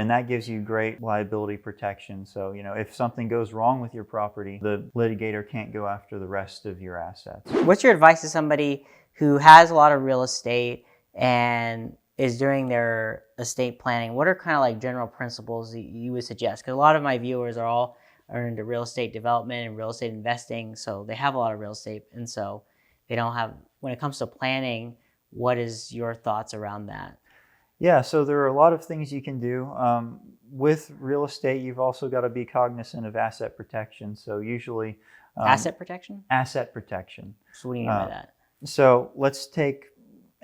And that gives you great liability protection. So, if something goes wrong with your property, the litigator can't go after the rest of your assets. What's your advice to somebody who has a lot of real estate and is doing their estate planning? What are kind of like general principles that you would suggest? Because a lot of my viewers are into real estate development and real estate investing, so they have a lot of real estate, and so they don't have, when it comes to planning, what is your thoughts around that? Yeah, so there are a lot of things you can do. With real estate, you've also got to be cognizant of asset protection. So usually... Asset protection? Asset protection. So what do you mean by that? So let's take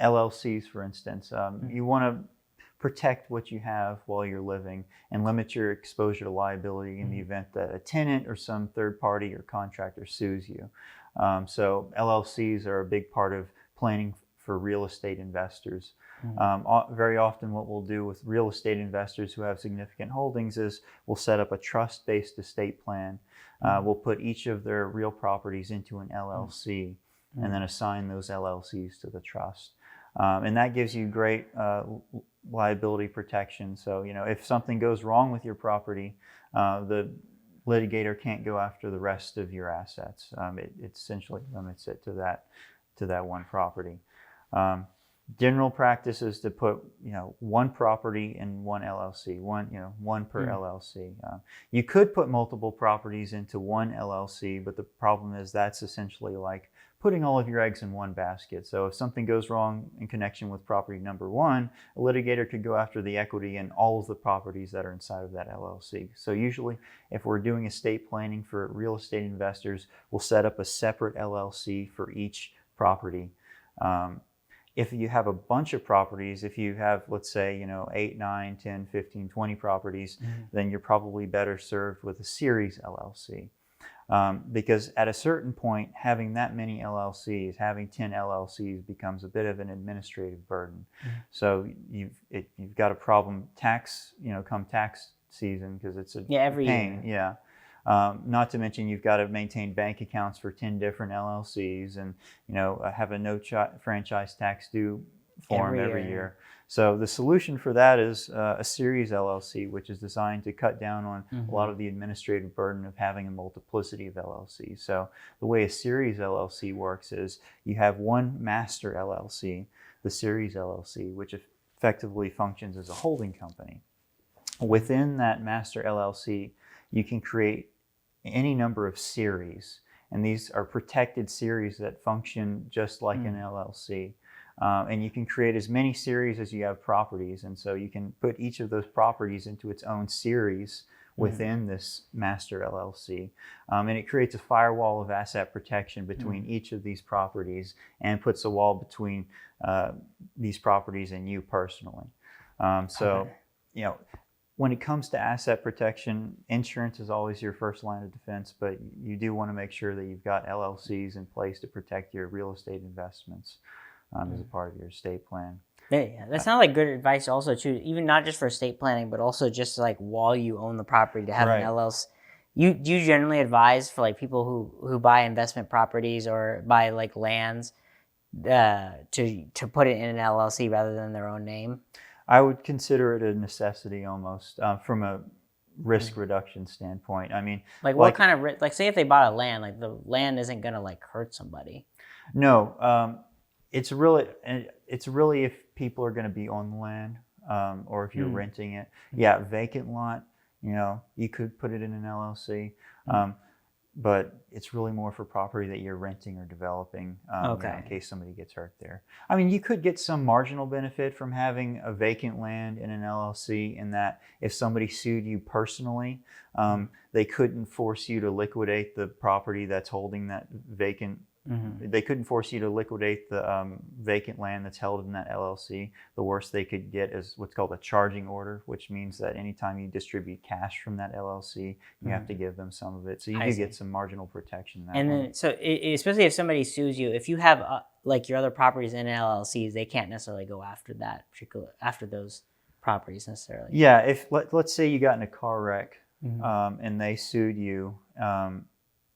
LLCs, for instance. You want to protect what you have while you're living and limit your exposure to liability in the event that a tenant or some third party or contractor sues you. So LLCs are a big part of planning for real estate investors. Very often what we'll do with real estate investors who have significant holdings is we'll set up a trust-based estate plan. We'll put each of their real properties into an LLC and then assign those LLCs to the trust. And that gives you great liability protection. So, if something goes wrong with your property, the litigator can't go after the rest of your assets. It essentially limits it to that one property. General practice is to put, one property in one LLC, one per LLC. You could put multiple properties into one LLC, but the problem is that's essentially like putting all of your eggs in one basket. So if something goes wrong in connection with property number one, a litigator could go after the equity in all of the properties that are inside of that LLC. So usually, if we're doing estate planning for real estate investors, we'll set up a separate LLC for each property. If you have a bunch of properties, if you have, let's say, 8, 9, 10, 15, 20 properties, then you're probably better served with a series LLC. Because at a certain point, having that many LLCs, having 10 LLCs becomes a bit of an administrative burden. So you've got a problem come tax season, because it's a every pain. year. Yeah. Not to mention you've got to maintain bank accounts for 10 different LLCs and have a no franchise tax due form every year. So the solution for that is a series LLC, which is designed to cut down on a lot of the administrative burden of having a multiplicity of LLCs. So the way a series LLC works is you have one master LLC, the series LLC, which effectively functions as a holding company. Within that master LLC, you can create any number of series, and these are protected series that function just like an LLC. And you can create as many series as you have properties, and so you can put each of those properties into its own series within this master LLC. And it creates a firewall of asset protection between each of these properties and puts a wall between these properties and you personally. When it comes to asset protection, insurance is always your first line of defense, but you do want to make sure that you've got LLCs in place to protect your real estate investments as a part of your estate plan. Yeah, that sounds like good advice also too, even not just for estate planning, but also just like while you own the property to have an LLC. Do you generally advise for like people who buy investment properties or buy like lands to put it in an LLC rather than their own name? I would consider it a necessity almost from a risk reduction standpoint. I mean, like what kind of risk? Like, say if they bought a land, like the land isn't gonna like hurt somebody. No, it's really if people are going to be on the land or if you're renting it. Yeah, vacant lot. You could put it in an LLC. But it's really more for property that you're renting or developing in case somebody gets hurt there. I mean, you could get some marginal benefit from having a vacant land in an LLC in that if somebody sued you personally, they couldn't force you to liquidate the property that's holding that vacant. They couldn't force you to liquidate the vacant land that's held in that LLC. The worst they could get is what's called a charging order, which means that anytime you distribute cash from that LLC, you have to give them some of it. So you do get some marginal protection. Then, so especially if somebody sues you, if you have like your other properties in LLCs, they can't necessarily go after after those properties necessarily. Yeah, if let's say you got in a car wreck and they sued you,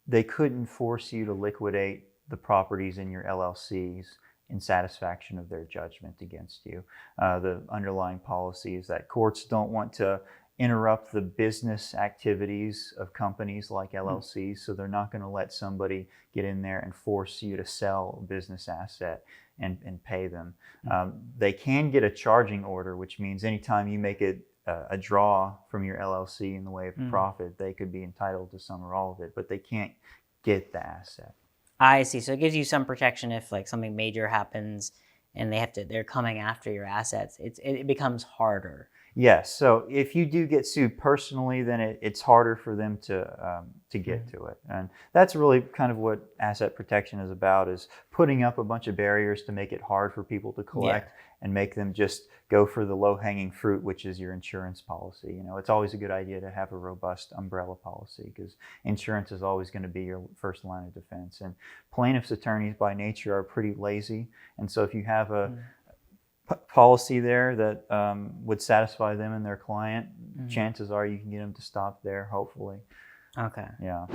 they couldn't force you to liquidate the properties in your LLCs in satisfaction of their judgment against you. The underlying policy is that courts don't want to interrupt the business activities of companies like LLCs, so they're not going to let somebody get in there and force you to sell a business asset and pay them. They can get a charging order, which means anytime you make a draw from your LLC in the way of profit, they could be entitled to some or all of it, but they can't get the asset. I see. So it gives you some protection if like something major happens and they're coming after your assets. It becomes harder. Yes. So if you do get sued personally, then it's harder for them to get to it, and that's really kind of what asset protection is about: is putting up a bunch of barriers to make it hard for people to collect and make them just go for the low-hanging fruit, which is your insurance policy. You know, it's always a good idea to have a robust umbrella policy because insurance is always going to be your first line of defense. And plaintiffs' attorneys by nature are pretty lazy, and so if you have a policy there that would satisfy them and their client, chances are you can get them to stop there, hopefully. Okay. Yeah.